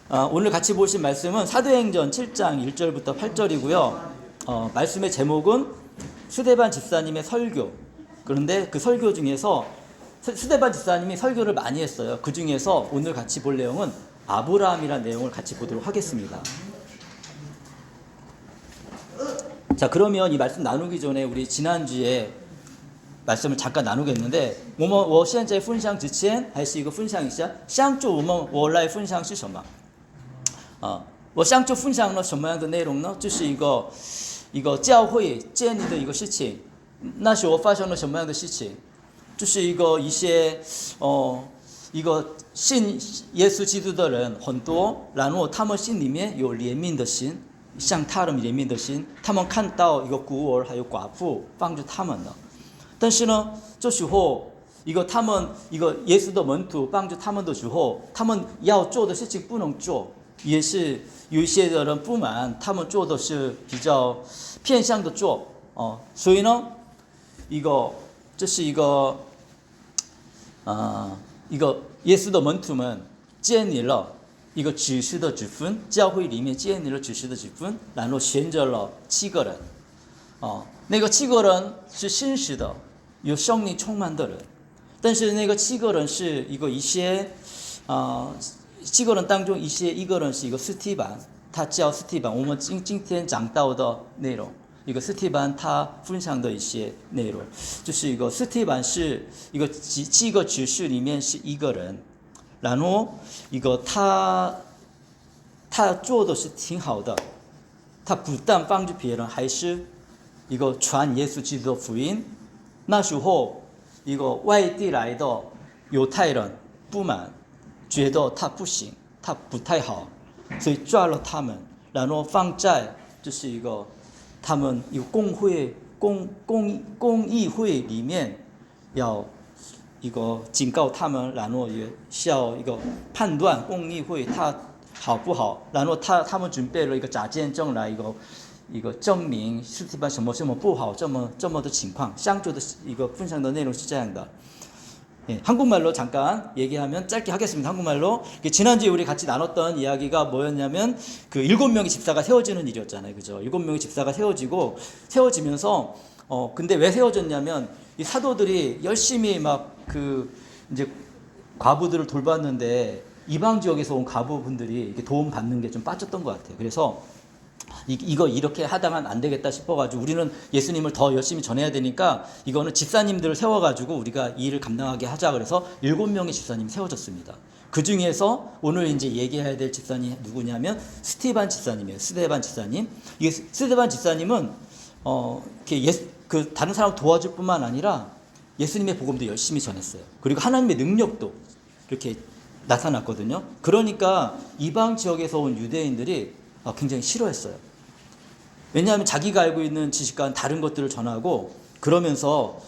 오늘 같이 보신 말씀은 사도행전 7장 1절부터 8절이고요. 말씀의 제목은 스데반 집사님의 설교. 그런데 그 설교 중에서 스데반 집사님이 설교를 많이 했어요. 그 중에서 오늘 같이 볼 내용은 아브라함이라는 내용을 같이 보도록 하겠습니다. 자, 그러면 이 말씀 나누기 전에 우리 지난주에 말씀을 잠깐 나누겠는데 我现在分享之前还是一个分享一下上周我来分享是什么我上周分享了什么样的内容呢？就是一个教会建立的一个事情。那时候发生了什么样的事情？就是一些一个信耶稣基督的人很多，然后他们心里面有怜悯的心，向他人怜悯的心，他们看到一个孤儿还有寡妇，帮助他们的。但是呢，这时候他们耶稣的门徒帮助他们的时候，他们要做的事情不能做，也是有一些人不满，他们做的是比较偏向的做所以呢，这是一个耶稣的门徒们建立了一个执事的职分，教会里面建立了执事的职分，然后选择了7个人那个7个人是信实的，有圣灵充满的人，但是那个7个人是一些7个人当中一个人是一个斯提凡，他叫斯提凡，我们今天讲到的内容，一个斯提凡他分享的一些内容，就是一个斯提凡是一个7个执事里面是一个人，然后他做的是挺好的，他不但帮助别人，还是传耶稣基督的福音。那时候外地来的犹太人不满，觉得他不行，他不太好，所以抓了他们，然后放在就是他们公议会里面要警告他们，然后也需要判断公议会他好不好，然后他们准备了一个假见证来证明斯提凡什么不好，这么的情况。上周的分享的内容是这样的。한국말로 잠깐 얘기하면 짧게 하겠습니다. 한국말로. 지난주에 우리 같이 나눴던 이야기가 뭐였냐면 7명의 집사가 세워지는 일이었잖아요. 그죠? 7명의 집사가 세워지면서 근데 왜 세워졌냐면 이 사도들이 열심히 막 이제 과부들을 돌봤는데 이방 지역에서 온 과부분들이 도움 받는 게 좀 빠졌던 것 같아요. 그래서 이렇게 하다간 안 되겠다 싶어가지고 우리는 예수님을 더 열심히 전해야 되니까 이거는 집사님들을 세워가지고 우리가 이 일을 감당하게 하자. 그래서 7명의 집사님이 세워졌습니다. 그 중에서 오늘 이제 얘기해야 될 집사님 누구냐면 스데반 집사님이에요. 스데반 집사님. 이 스데반 집사님은 다른 사람 도와줄 뿐만 아니라 예수님의 복음도 열심히 전했어요. 그리고 하나님의 능력도 이렇게 나타났거든요. 그러니까 이방 지역에서 온 유대인들이 굉장히 싫어했어요. 왜냐하면 자기가 알고 있는 지식과는 다른 것들을 전하고 그러면서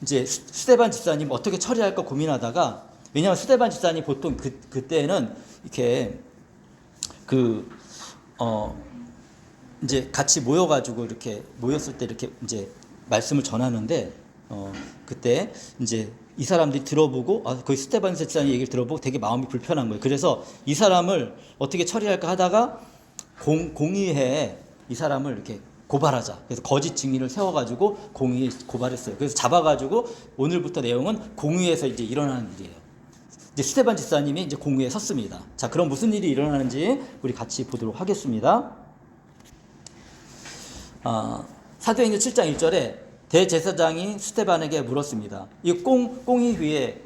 이제 스데반 집사님 어떻게 처리할까 고민하다가, 왜냐하면 스데반 집사님 보통 그때는 이렇게 이제 같이 모여가지고 이렇게 모였을 때 이렇게 이제 말씀을 전하는데 그때 이제 이 사람들이 들어보고 거기 스데반 집사님 얘기를 들어보고 되게 마음이 불편한 거예요. 그래서 이 사람을 어떻게 처리할까 하다가 공의회에 이 사람을 이렇게 고발하자. 그래서 거짓 증인을 세워가지고 공의회에 고발했어요. 그래서 잡아가지고 오늘부터 내용은 공의회에서 이제 일어나는 일이에요. 이제 스데반 집사님이 이제 공의회에 섰습니다. 자, 그럼 무슨 일이 일어나는지 우리 같이 보도록 하겠습니다. 사도행전 7장 1절에 대제사장이 스데반에게 물었습니다. 이 공의회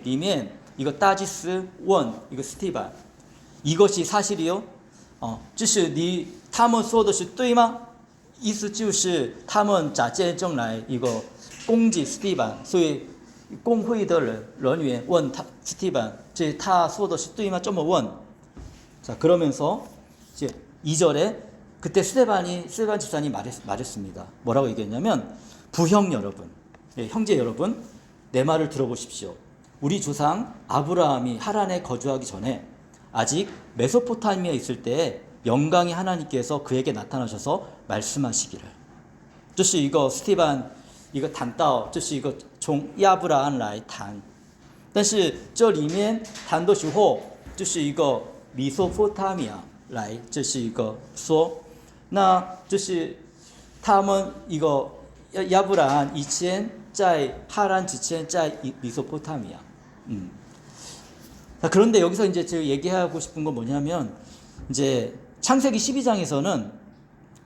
里面이거 따지스 원 이거 스데반 이것이 사실이요? 就是他们说的是对吗？意思就是他们假见证来攻击斯蒂凡，所以公会的人员问斯蒂凡，他说的是对吗？这么问。자, 그러면서 이제 2절에 그때 스데반 집사님이 말했습니다. 뭐라고 얘기했냐면 부형 여러분, 형제 여러분, 내 말을 들어보십시오. 우리 조상 아브라함이 하란에 거주하기 전에 아직 메소포타미아에 있을 때 영광의 하나님께서 그에게 나타나셔서 말씀하시기를. 这是一个 스티반 一个谈到，这是一个从亚伯拉罕来谈，但是这里面谈的时候这是一个米索波塔米亚来，这是一个说，那就是他们一个亚伯拉罕以前在하란之前在미소포타미아. 자, 그런데 여기서 이제 제가 얘기하고 싶은 건 뭐냐면 이제 창세기 12장에서는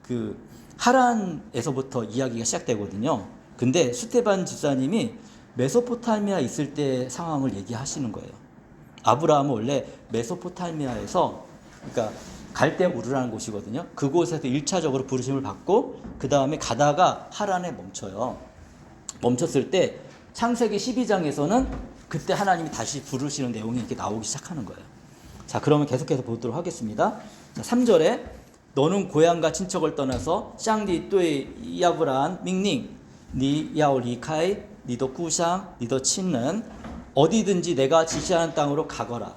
그 하란에서부터 이야기가 시작되거든요. 근데 스테반 집사님이 메소포타미아 있을 때 상황을 얘기하시는 거예요. 아브라함은 원래 메소포타미아에서 그러니까 갈대 우르라는 곳이거든요. 그곳에서 1차적으로 부르심을 받고 그 다음에 가다가 하란에 멈춰요. 멈췄을 때 창세기 12장에서는 그때 하나님이 다시 부르시는 내용이 이렇게 나오기 시작하는 거예요. 자, 그러면 계속해서 보도록 하겠습니다. 자, 3절에 너는 고향과 친척을 떠나서 샹디 뚜이 야브란 밍닝 니 야오 리카이 니도 꾸샹 니도 친는 어디든지 내가 지시하는 땅으로 가거라.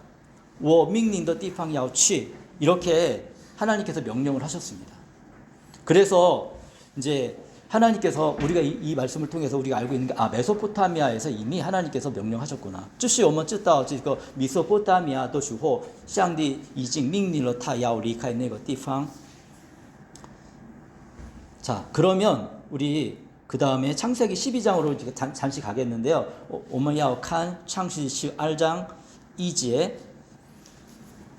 워 밍닝더 띠팡 야오 취 이렇게 하나님께서 명령을 하셨습니다. 그래서 이제 하나님께서 우리가 이 말씀을 통해서 우리가 알고 있는 게 메소포타미아에서 이미 하나님께서 명령하셨구나. 这是我们知道这个米索波大米亚的时候上帝已经命令了他要离开那个地方. 자, 그러면 우리 그 다음에 창세기 12장으로 잠시 가겠는데요. 我们要看 창세기 12장 2절.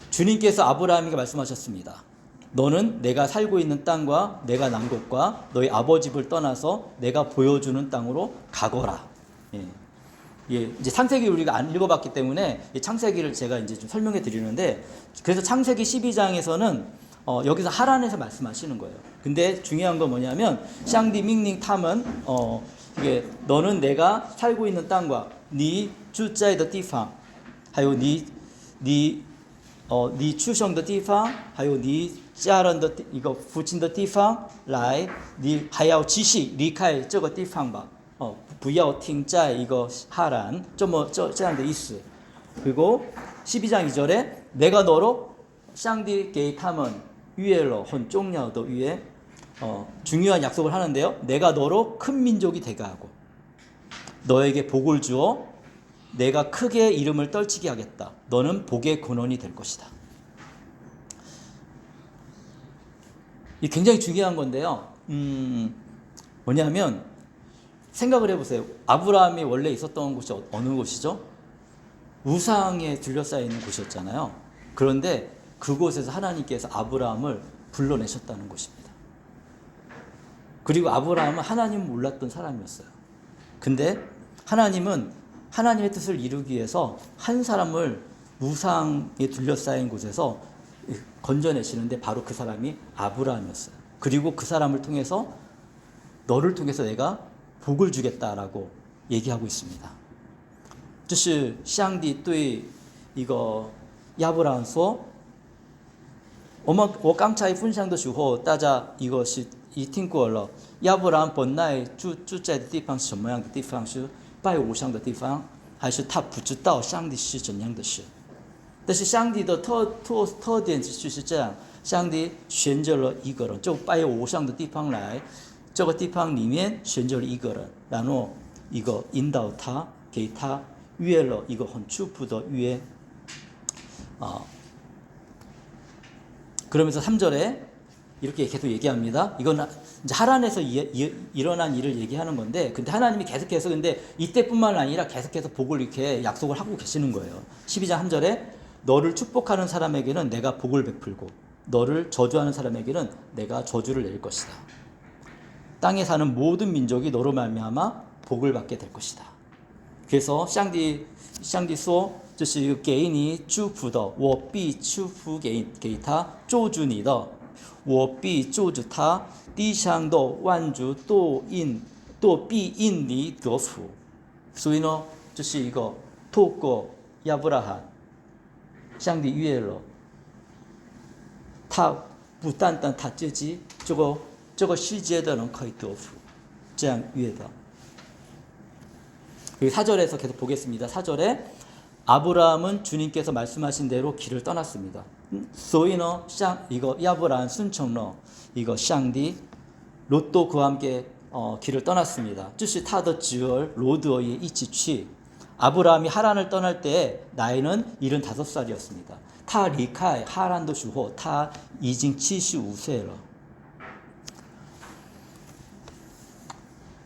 주님께서 아브라함에게 말씀하셨습니다. 너는 내가 살고 있는 땅과 내가 난 곳과 너희 아버지 집을 떠나서 내가 보여주는 땅으로 가거라. 예. 예, 이제 창세기 우리가 안 읽어봤기 때문에 창세기를 제가 이제 좀 설명해 드리는데, 그래서 창세기 12장에서는 여기서 하란에서 말씀하시는 거예요. 근데 중요한 건 뭐냐면 샹디 밍닝 탐은 이게 너는 내가 살고 있는 땅과 네 주자의的地方还有你出生的地方还有你家人的一个父亲的地方来，你还要继续离开这个地方吧。不要停在一个哈兰，这样的意思。그리고 12장 2절에 내가 너로 샹디给他们约了很重要的约, 중요한 약속을 하는데요. 내가 너로 큰 민족이 되게 하고 너에게 복을 주어 내가 크게 이름을 떨치게 하겠다. 너는 복의 근원이 될 것이다. 이 굉장히 중요한 건데요. 뭐냐면 생각을 해보세요. 아브라함이 원래 있었던 곳이 어느 곳이죠? 우상에 둘러싸여 있는 곳이었잖아요. 그런데 그곳에서 하나님께서 아브라함을 불러내셨다는 것입니다. 그리고 아브라함은 하나님을 몰랐던 사람이었어요. 근데 하나님은 하나님의 뜻을 이루기 위해서 한 사람을 우상에 둘러싸인 곳에서 건져내시는데 바로 그 사람이 아브라함이었어요. 그리고 그 사람을 통해서 너를 통해서 내가 복을 주겠다라고 얘기하고 있습니다. 这是上帝对一个亚伯拉罕说，我刚才分享的时候，大家一个是已听过了。亚伯拉罕本来住在的地方是什么样的地方？是拜偶像的地方，还是他不知道上帝是怎样的事？但是上帝的特点就是这样，上帝选择了一个人，就拜偶像的地方来，这个地方里面选择了一个人，然后一个引导他，给他约了一个很祝福的约。 그러면서 3절에 이렇게 계속 얘기합니다. 이건 이제 하란에서 일어난 일을 얘기하는 건데, 근데 하나님이 계속해서 근데 이때뿐만 아니라 계속해서 복을 이렇게 약속을 하고 계시는 거예요. 12장 3절에 너를 축복하는 사람에게는 내가 복을 베풀고 너를 저주하는 사람에게는 내가 저주를 낼 것이다. 땅에 사는 모든 민족이 너로 말미암아 복을 받게 될 것이다. 그래서 上帝说这是给你祝福的，我必祝福给他，咒诅你的，我必咒诅他，地上的万族都必因你得福。所以呢，这是一个透过亚伯拉罕，上帝约了他，不单单他自己，这个世界的人可以得福，这样约的。 그리고 4절에서 계속 보겠습니다. 4절에 아브라함은 주님께서 말씀하신 대로 길을 떠났습니다. 所以呢, 이거 야브라함 순천로 이거 샹디 롯도 그와 함께 길을 떠났습니다. 这是他的侄儿罗德也一起去. 아브라함이 하란을 떠날 때 나이는 75살이었습니다. 他离开哈兰的时候他已经75岁了。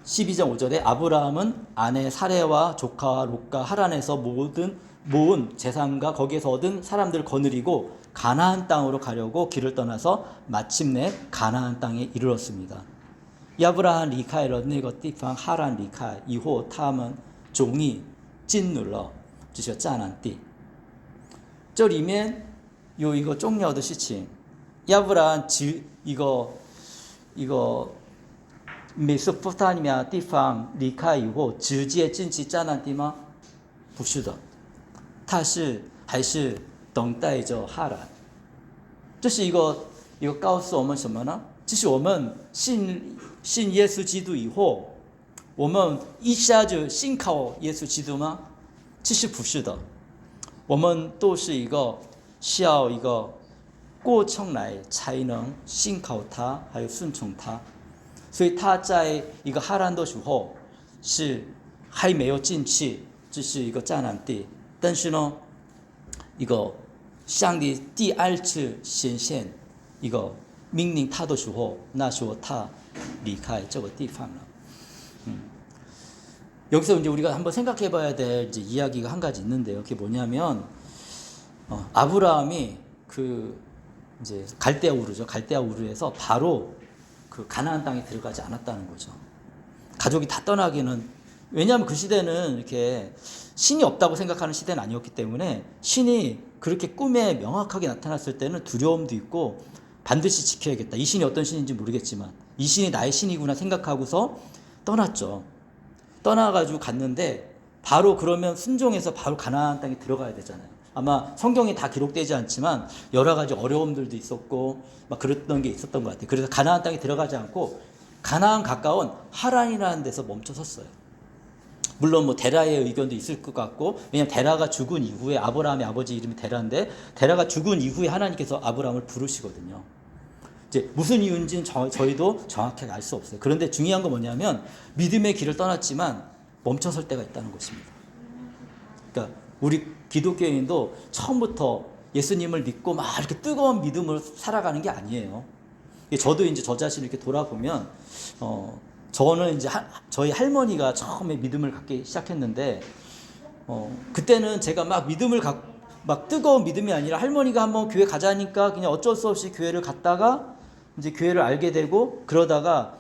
12장 5절에 아브라함은 아내 사레와 조카와 롯과 하란에서 모은 재산과 거기에서 얻은 사람들을 거느리고 가나안 땅으로 가려고 길을 떠나서 마침내 가나안 땅에 이르렀습니다. 아브라함 리카의 런네거 띠팡 하란 리카 이후 타먼 종이 찐눌러 주셔 짜난띠 这里面有一个重要的事情，要不然一个美索不达米亚地方离开以后，直接进去迦南地吗？不是的，他是还是等待着哈兰。这是一个告诉我们什么呢？就是我们信耶稣基督以后，我们一下就信靠耶稣基督吗？其实不是的，我们都是需要一个过程来才能信靠他，还有顺从他。所以他在一个哈兰的时候是还没有进去，这是一个迦南地。但是呢，一个上帝第二次显现一个命令他的时候，那时候他离开这个地方了。 여기서 이제 우리가 한번 생각해봐야 될 이제 이야기가 한 가지 있는데요. 그게 뭐냐면 아브라함이 이제 갈대아 우르죠. 갈대아 우르에서 바로 그 가나안 땅에 들어가지 않았다는 거죠. 가족이 다 떠나기는, 왜냐하면 그 시대는 이렇게 신이 없다고 생각하는 시대는 아니었기 때문에 신이 그렇게 꿈에 명확하게 나타났을 때는 두려움도 있고 반드시 지켜야겠다. 이 신이 어떤 신인지 모르겠지만 이 신이 나의 신이구나 생각하고서 떠났죠. 떠나가지고 갔는데 바로 그러면 순종해서 바로 가나안 땅에 들어가야 되잖아요. 아마 성경에 다 기록되지 않지만 여러 가지 어려움들도 있었고 막 그랬던 게 있었던 것 같아요. 그래서 가나안 땅에 들어가지 않고 가나안 가까운 하란이라는 데서 멈춰 섰어요. 물론 뭐 데라의 의견도 있을 것 같고, 왜냐하면 데라가 죽은 이후에, 아브라함의 아버지 이름이 데라인데 데라가 죽은 이후에 하나님께서 아브라함을 부르시거든요. 이제 무슨 이유인지는 저희도 정확하게 알 수 없어요. 그런데 중요한 건 뭐냐면 믿음의 길을 떠났지만 멈춰설 때가 있다는 것입니다. 그러니까 우리 기독교인도 처음부터 예수님을 믿고 막 이렇게 뜨거운 믿음으로 살아가는 게 아니에요. 저도 이제 저 자신을 이렇게 돌아보면 저는 이제 저희 할머니가 처음에 믿음을 갖기 시작했는데 그때는 제가 막 막 뜨거운 믿음이 아니라 할머니가 한번 교회 가자니까 그냥 어쩔 수 없이 교회를 갔다가 이제 교회를 알게 되고, 그러다가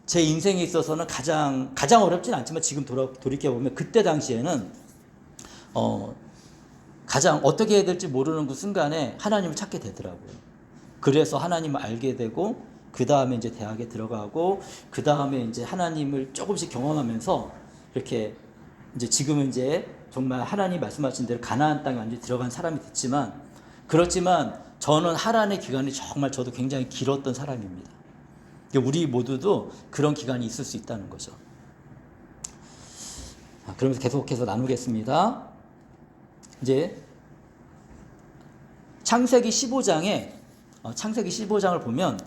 제 인생에 있어서는 가장 어렵진 않지만 지금 돌이켜보면 그때 당시에는 가장 어떻게 해야 될지 모르는 그 순간에 하나님을 찾게 되더라고요. 그래서 하나님을 알게 되고 그 다음에 이제 대학에 들어가고 그 다음에 이제 하나님을 조금씩 경험하면서 이렇게 이제 지금은 이제 정말 하나님 말씀하신 대로 가나안 땅에 완전히 들어간 사람이 됐지만, 그렇지만 저는 하란의 기간이 정말 저도 굉장히 길었던 사람입니다. 우리 모두도 그런 기간이 있을 수 있다는 거죠. 그러면서 계속해서 나누겠습니다. 이제 창세기 15장을 보면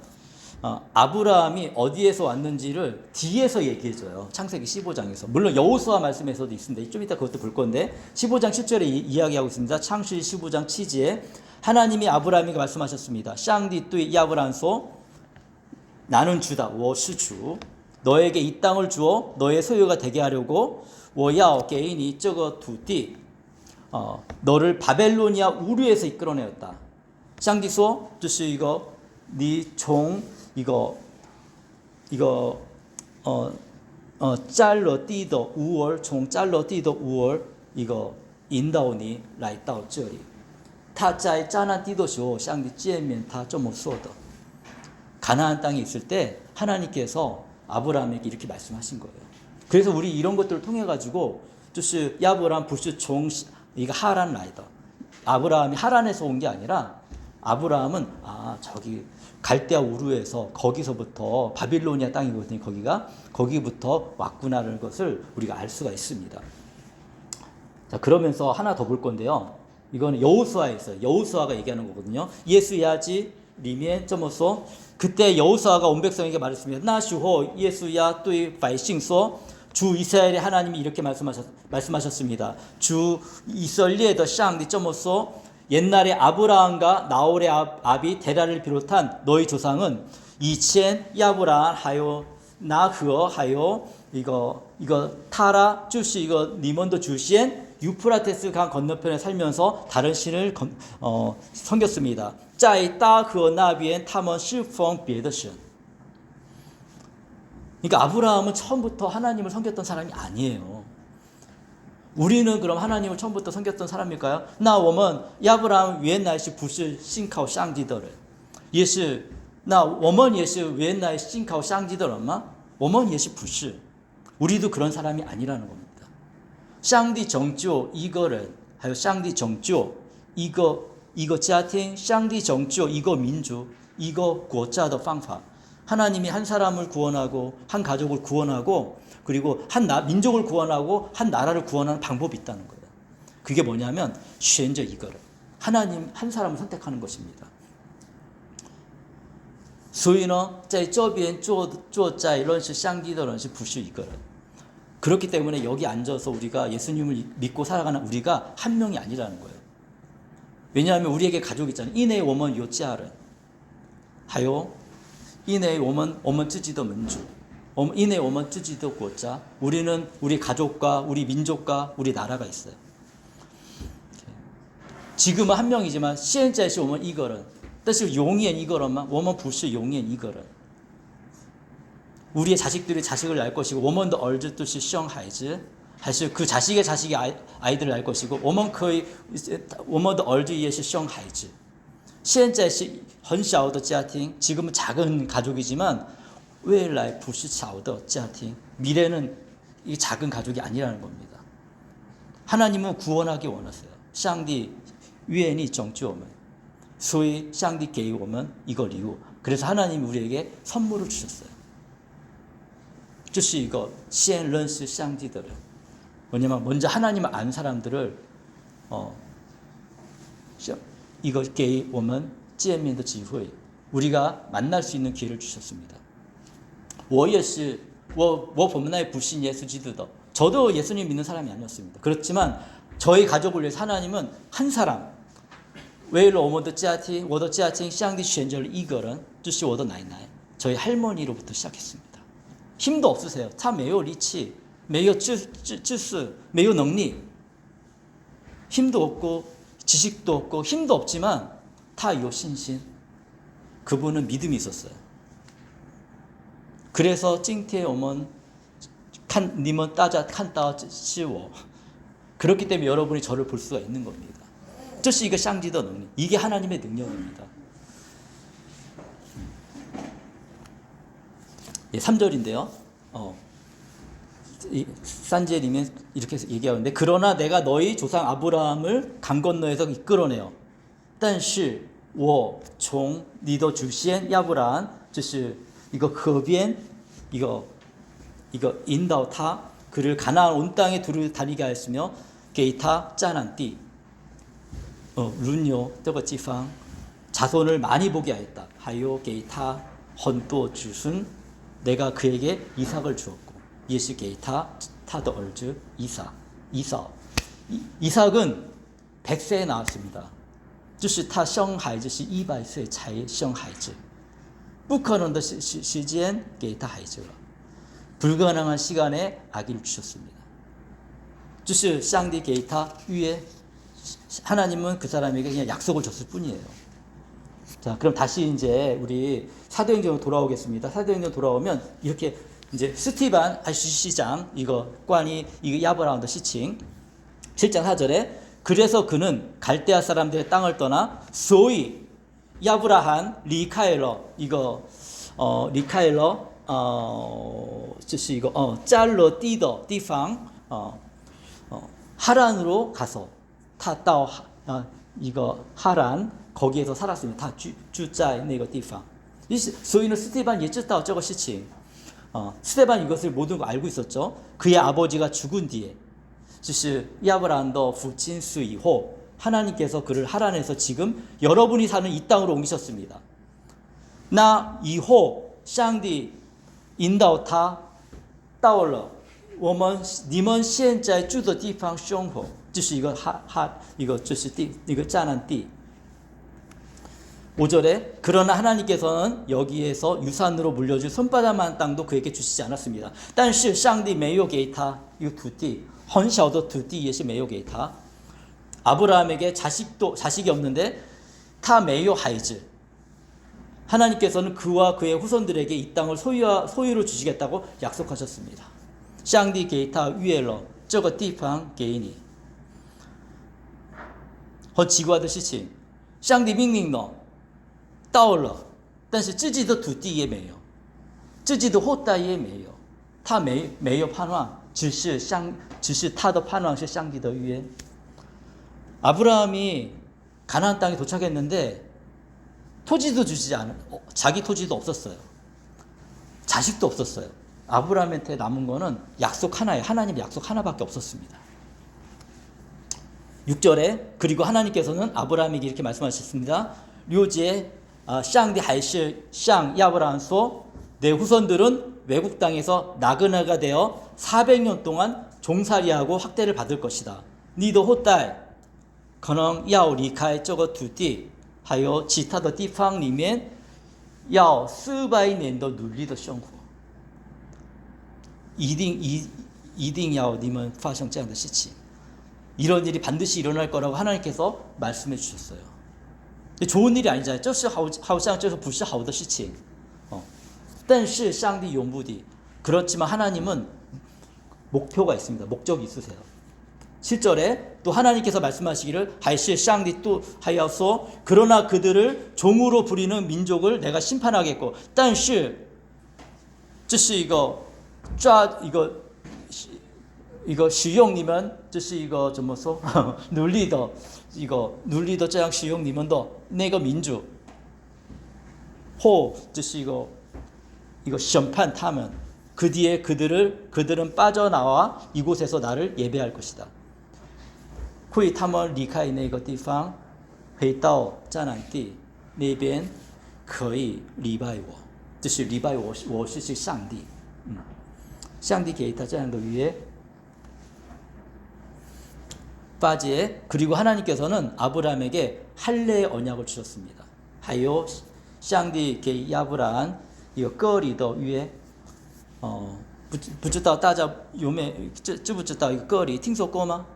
아브라함이 어디에서 왔는지를 뒤에서 얘기해줘요. 창세기 15장에서. 물론 여호수아 말씀에서도 있습니다. 좀 이따 그것도 볼 건데 15장 10절에 이야기하고 있습니다. 창세기 15장 7절에 하나님이 아브라함에게 말씀하셨습니다. 샹디 뚜이 야브란소 나는 주다. 我是주. 너에게 이 땅을 주어 너의 소유가 되게 하려고 我要给你这个土地 너를 바벨로니아 우르에서 이끌어내었다. 샹디소 就是一个你从占了地的乌尔，从占了地的乌尔引导你来到这里。他在迦南地的时候，上帝见面他这么说的。 가나안 땅에 있을 때 하나님께서 아브라함에게 이렇게 말씀하신 거예요. 그래서 우리 이런 것들을 통해 가지고 就是亚伯兰不是从一个 하란来的. 아브라함이 하란에서 온 게 아니라 아브라함은 저기 갈대아 우르에서 거기서부터 바빌로니아 땅이거든요. 거기부터 왔구나라는 것을 우리가 알 수가 있습니다. 자, 그러면서 하나 더 볼 건데요. 이거는 여호수아에 있어요. 여호수아가 얘기하는 거거든요. 예수야지 리면 점어서 그때 여호수아가 온 백성에게 말했습니다. 나시호 예수야 뚜이 바이싱소 주 이스라엘의 하나님이 이렇게 말씀하셨습니다. 주 이스라엘의 샹디 점어서 옛날에 아브라함과 나홀의 아비 데라를 비롯한 너희 조상은 이첸 야브라함 하요 나흐어 하요 이거 타라 주시 이거 니몬도 주시엔 유프라테스 강 건너편에 살면서 다른 신을 섬겼습니다. 在大河那边他们侍奉别的神. 그러니까 아브라함은 처음부터 하나님을 섬겼던 사람이 아니에요. 우리는 그럼 하나님을 처음부터 섬겼던 사람일까요? 那我们亚伯拉罕原来是不是信靠上帝的人？也是，那我们也是原来信靠上帝的人吗？我们也是不是。 우리도 그런 사람이 아니라는 겁니다. 上帝拯救一个人，还有上帝拯救一个家庭，上帝拯救一个民族，一个国家的方法. 하나님이 한 사람을 구원하고 한 가족을 구원하고 그리고 한 민족을 구원하고 한 나라를 구원하는 방법이 있다는 거예요. 그게 뭐냐면 选择一个人, 하나님 한 사람을 선택하는 것입니다. 所以呢在这边坐在认识上帝的人是不是一个人. 그렇기 때문에 여기 앉아서 우리가 예수님을 믿고 살아가는 우리가 한 명이 아니라는 거예요. 왜냐하면 우리에게 가족이 있잖아요. 因为我们有家人还有因为我们自己的民族因为我们自己的国家 우리는 우리 가족과 우리 민족과 우리 나라가 있어요. 지금은 한 명이지만 现在是我们一个人但是永远一个人吗？我们不是永远一个人. 우리의 자식들이 자식을 낳을 것이고 我们的儿子都是生孩子还是그 자식의 자식이 아이들을 낳을 것이고 我们的儿子也是生孩子. 现在是很小的家庭 지금은 작은 가족이지만 未来不是小的家庭 미래는 이 작은 가족이 아니라는 겁니다. 하나님은 구원하기 원하세요. 上帝愿意拯救我们所以上帝给我们一个礼物 그래서 하나님이 우리에게 선물을 주셨어요. 这是一个先认识上帝的人 뭐냐면 먼저 하나님을 아는 사람들을 이거 给我们见面的机会 우리가 만날 수 있는 기회를 주셨습니다. 我也是我本来不信耶稣基督的 저도 예수님 믿는 사람이 아니었습니다. 그렇지만 저희 가족을 위해서 하나님은 한 사람 为了我们的家庭我的家庭上帝选择了一个人就是我的奶奶 저희 할머니로부터 시작했습니다. 힘도 없으세요. 다 没有力气没有知识没有能力 힘도 없고 지식도 없고 힘도 없지만 다有信心 그분은 믿음이 있었어요. 그래서 今天我们你们大家看到是我 그렇기 때문에 여러분이 저를 볼 수가 있는 겁니다. 这是一个上帝的能力 이게 하나님의 능력입니다. 3절인데요. 3절이면 이렇게 얘기하는데 그러나 내가 너희 조상 아브라함을 강 건너에서 이끌어내요. 但是我从你的祖先亚伯拉罕就是一个河边 이거引导他 그를 가나안 온 땅에 두루 다니게 하였으며 给他迦南地 룬요 这个地方 자손을 많이 보게 하였다. 还有给他很多子孙 내가 그에게 이삭을 주었고 也是给他他的儿子이삭은 100세에 나왔습니다. 就是他生孩子是100岁才生孩子不可能的时间给他孩子了 불가능한 시간에 아기를 주셨습니다. 就是上帝给他约 하나님은 그 사람에게 그냥 약속을 줬을 뿐이에요. 자, 그럼 다시 이제 우리 사도행전으로 돌아오겠습니다. 사도행전 돌아오면 이렇게 이제 스티반 시장 이거 관이 이거 야브라함의 시칭 7장 4절에 그래서 그는 갈대아 사람들의 땅을 떠나 소위 야브라함 리카엘러 이거 리카엘러 这是一个占了地的地方 하란으로 가서 他到一个 하란 거기에서 살았습니다. 他住在那个地方 소위는 스테반 也知道这个事情 스테반 이것을 모든 걸 알고 있었죠. 그의 아버지가 죽은 뒤에 就是亚伯兰的父亲死以后 하나님께서 그를 하란에서 지금 여러분이 사는 이 땅으로 옮기셨습니다. 那以后上帝引导他到了我们你们现在住的地方生活，这是一个这是一个迦南地。 5절에 그러나 하나님께서는 여기에서 유산으로 물려줄 손바닥만 땅도 그에게 주시지 않았습니다. 但是上帝没有给他一个土地，很小的土地也是没有给他。 아브라함에게 자식이 없는데 他没有孩子。 하나님께서는 그와 그의 후손들에게 이 땅을 소유로 주시겠다고 약속하셨습니다. 上帝给他约了这个地方给你。 很奇怪的事情，上帝命令了，到了，但是自己的土地也没有，自己的后代也没有，他没有盼望，只是他的盼望是上帝的约。 아브라함이 가나안 땅에 도착했는데 토지도 주지 자기 토지도 없었어요. 자식도 없었어요. 아브라함한테 남은 거는 약속 하나예요. 하나님 약속 하나밖에 없었습니다. 6절에 그리고 하나님께서는 아브라함에게 이렇게 말씀하셨습니다. 6节 上帝还是向亚伯拉罕说 내 후손들은 외국 땅에서 나그네가 되어 400년 동안 종살이하고 학대를 받을 것이다. 你的后代可能要离开这个土地，还有其他的地方里面，要400年的奴隶的生活，一定要你们发生这样的事情。 이런 일이 반드시 일어날 거라고 하나님께서 말씀해 주셨어요. 좋은 일이 아니잖아요. 这是好像这是不是好的事情。但是上帝有目的。 그렇지만 하나님은 목표가 있습니다. 목적이 있으세요. 7절에 또 하나님께서 말씀하시기를 还是上帝또 하여서 그러나 그들을 종으로 부리는 민족을 내가 심판하겠고 但是这是一个使用你们，这是一个怎么说奴隶的这样使用你们的那个民族，或这是一个审判他们。 그 뒤에 그들은 빠져나와 이곳에서 나를 예배할 것이다. 会他们离开那个地方，回到迦南地那边，可以礼拜我，这是礼拜我，我是上帝。上帝给他这样的约。 8节 그리고 하나님께서는 아브라함에게 할례의 언약을 주셨습니다. 还有上帝给亚伯拉罕一个割礼的约。 不知道大家有没有知不知道一个割礼？听说过吗？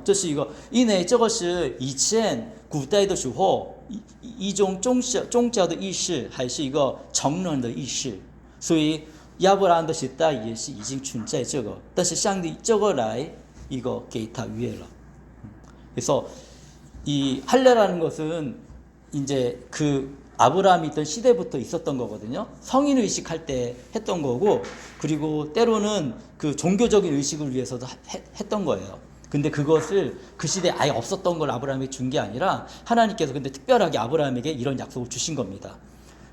这是一个，因为这个是以前古代的时候一种宗教的仪式，还是一个成人的仪式，所以亚伯拉罕的时代也是已经存在这个，但是上帝这个来一个给他约了。 그래서 이 할례라는 것은 이제 그 아브라함이 있던 시대부터 있었던 거거든요. 성인 의식할 때 했던 거고, 그리고 때로는 그 종교적인 의식을 위해서도 했던 거예요. 근데 그것을 그 시대에 아예 없었던 걸 아브라함에게 준 게 아니라 하나님께서 근데 특별하게 아브라함에게 이런 약속을 주신 겁니다.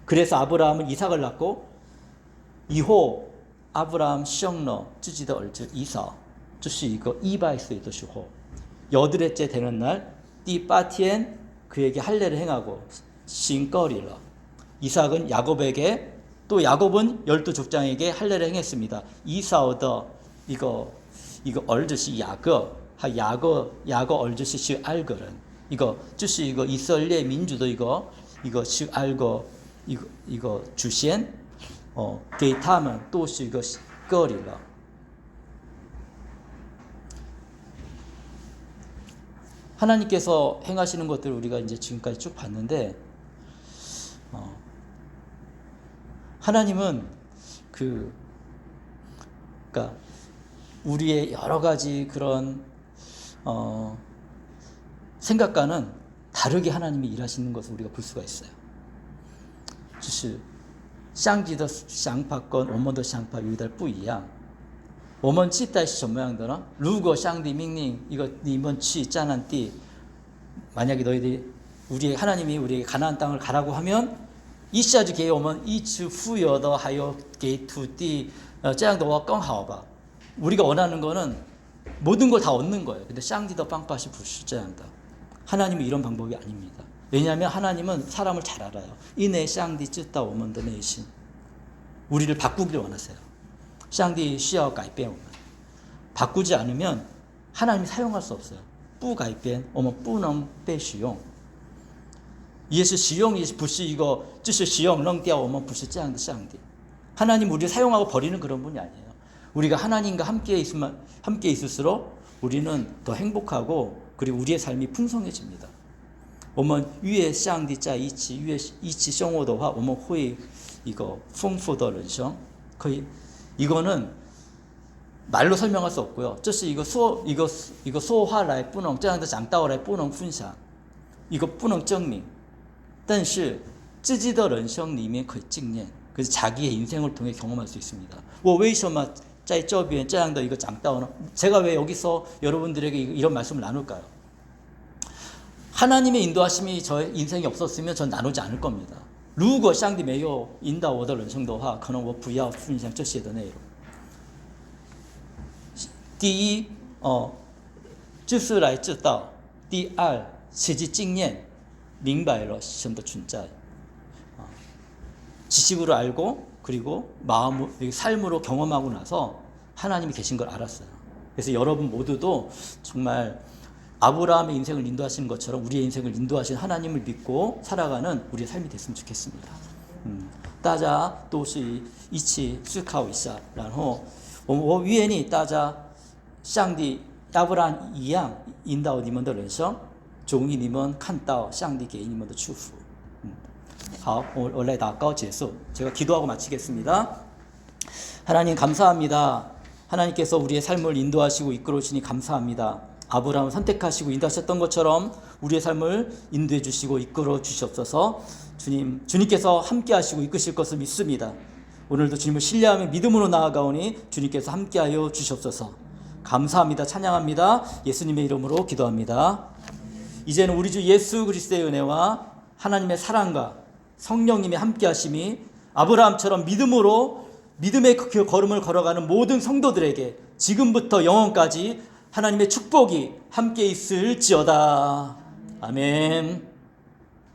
그래서 아브라함은 이삭을 낳고 以后 아브라함 生了自己的儿子以扫，这是一个100岁的时候 8일째 되는 날第8天 그에게 할례를 행하고 신거리라. 이삭은 야곱에게 또 야곱은 12족장에게 할례를 행했습니다. 이사오더 이거 얼드시 야거 야거 얼드시 시 알거는 이거就是一个 이스라엘 민주도 이거 시 알거 이거 주신给他们都是一个割礼了。 하나님께서 행하시는 것들을 우리가 이제 지금까지 쭉 봤는데, 하나님은 그러니까 우리의 여러 가지 그런 생각과는 다르게 하나님이 일하시는 것을 우리가 볼 수가 있어요. 就是上帝的想法跟我们的想法有点不一样。 我们期待是什么样的呢？如果上帝命令一个你们去迦南地， 만약에 너희들이 하나님이 우리에게 가나안 땅을 가라고 하면 一下就给我们一直富有的还有给土地这样的话更好吧。 우리가 원하는 거는 모든 걸 다 얻는 거예요. 근데 上帝的方法是不是这样的？ 하나님은 이런 방법이 아닙니다. 왜냐하면 하나님은 사람을 잘 알아요. 이내 上帝知道我们的内心 우리를 바꾸기를 원하세요. 上帝需要改变我们. 바꾸지 않으면 하나님이 사용할 수 없어요. 不改变我们不能被使用. 也是使用也不是一个就是使用扔掉我们不是这样的上帝. 하나님 우리를 사용하고 버리는 그런 분이 아니에요. 우리가 하나님과 함께 있을수록 우리는 더 행복하고 그리고 우리의 삶이 풍성해집니다. 我们越上帝在一起越一起生活的话我们会一个丰富的人生. 거의 이거는 말로 설명할 수 없고요. 这是一个说话来不能这样的讲道来不能分享. 이거 不能证明. 但是自己的人生里面可以经验. 그래서 자기의 인생을 통해 경험할 수 있습니다. 我为什么在这边这样的一个讲道呢? 제가 왜 여기서 여러분들에게 이런 말씀을 나눌까요? 하나님의 인도하심이 저의 인생이 없었으면 전 나누지 않을 겁니다. 如果上帝没有引导我的人生的话可能我不要分享这些的内容. 第一就是来知道. 第二实际经验明白了神的存在. 지식으로 알고 그리고 마음으로 삶으로 경험하고 나서 하나님이 계신 걸 알았어요. 그래서 여러분 모두도 정말 아브라함의 인생을 인도하시는 것처럼 우리의 인생을 인도하신 하나님을 믿고 살아가는 우리의 삶이 됐으면 좋겠습니다. 大家都是一起思考一下然后我愿意大家上帝亚伯拉罕一样引导你们的人生终于你们看到上帝给你们的祝福. 好, 원래祷告结束. 제가 기도하고 마치겠습니다. 하나님 감사합니다. 하나님께서 우리의 삶을 인도하시고 이끌어주시니 감사합니다. 아브라함을 선택하시고 인도하셨던 것처럼 우리의 삶을 인도해 주시고 이끌어 주시옵소서. 주님께서 함께 하시고 이끄실 것을 믿습니다. 오늘도 주님을 신뢰하며 믿음으로 나아가오니 주님께서 함께하여 주시옵소서. 감사합니다. 찬양합니다. 예수님의 이름으로 기도합니다. 이제는 우리 주 예수 그리스도의 은혜와 하나님의 사랑과 성령님의 함께하심이 아브라함처럼 믿음의 그 걸음을 걸어가는 모든 성도들에게 지금부터 영원까지 하나님의 축복이 함께 있을지어다. 아멘.